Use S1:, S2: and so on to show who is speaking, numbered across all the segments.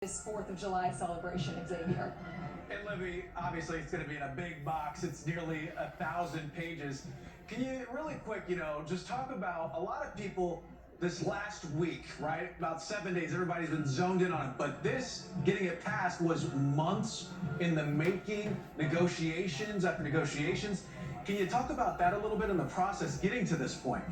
S1: This 4th of July celebration, Xavier.
S2: And Libby, obviously it's going to be in a big box. It's nearly 1,000 pages. Can you really quick, just talk about a lot of people this last week, right? About 7 days, everybody's been zoned in on it. But this, getting it passed, was months in the making, negotiations after negotiations. Can you talk about that a little bit in the process getting to this point?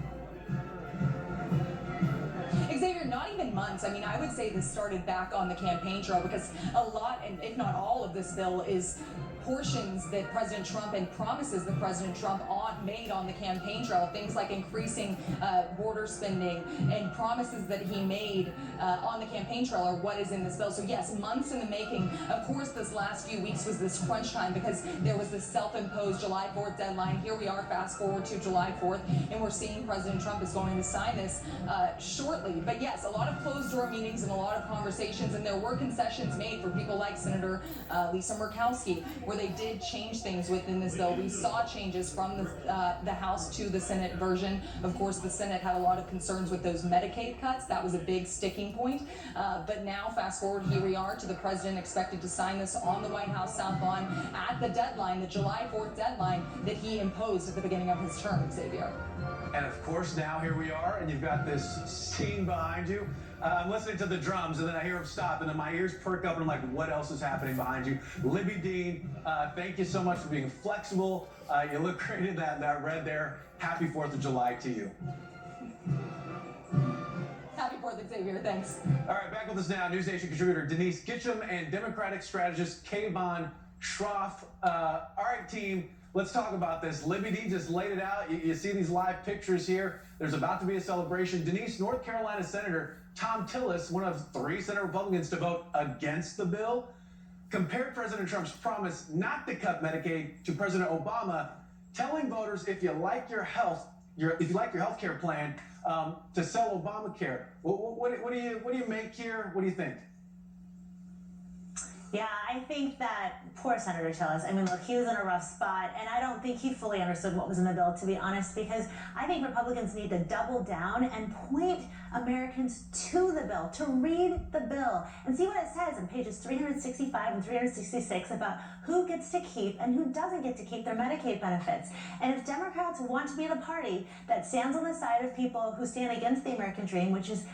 S1: Xavier, not even months. I mean, I would say this started back on the campaign trail because a lot, and if not all of this bill, is portions that President Trump and promises that President Trump made on the campaign trail, things like increasing border spending and promises that he made on the campaign trail are what is in this bill. So yes, months in the making. Of course, this last few weeks was this crunch time because there was this self-imposed July 4th deadline. Here we are, fast forward to July 4th, and we're seeing President Trump is going to sign this shortly. But yes, a lot of closed-door meetings and a lot of conversations, and there were concessions made for people like Senator Lisa Murkowski, where they did change things within this bill. We saw changes from the House to the Senate version. Of course, the Senate had a lot of concerns with those Medicaid cuts. That was a big sticking point. But now, fast forward, here we are to the president expected to sign this on the White House South Lawn at the deadline, the July 4th deadline that he imposed at the beginning of his term, Xavier.
S2: And of course, now here we are, and you've got this scene behind you. I'm listening to the drums, and then I hear them stop, and then my ears perk up, and I'm like, what else is happening behind you? Libby Dean, thank you so much for being flexible. You look great in that red there. Happy 4th of July to you.
S1: Happy 4th, Xavier. Thanks.
S2: All right, back with us now, News Nation contributor Denise Gitcham and Democratic strategist Kayvon Schroff. All right, team. Let's talk about this. Libby D just laid it out. You see these live pictures here. There's about to be a celebration. Denise, North Carolina Senator Thom Tillis, one of 3 Senate Republicans to vote against the bill, compared President Trump's promise not to cut Medicaid to President Obama, telling voters if you like your health care plan, to sell Obamacare. What do you make here? What do you think?
S3: Yeah, I think that poor Senator Tillis, I mean, look, he was in a rough spot, and I don't think he fully understood what was in the bill, to be honest, because I think Republicans need to double down and point Americans to the bill, to read the bill, and see what it says on pages 365 and 366 about who gets to keep and who doesn't get to keep their Medicaid benefits. And if Democrats want to be the party that stands on the side of people who stand against the American dream, which is,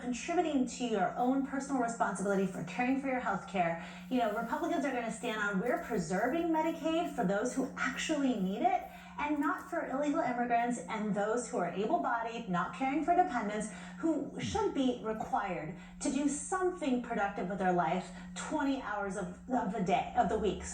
S3: contributing to your own personal responsibility for caring for your health care, Republicans are going to stand on, we're preserving Medicaid for those who actually need it, and not for illegal immigrants and those who are able-bodied, not caring for dependents, who should be required to do something productive with their life 20 hours of the week,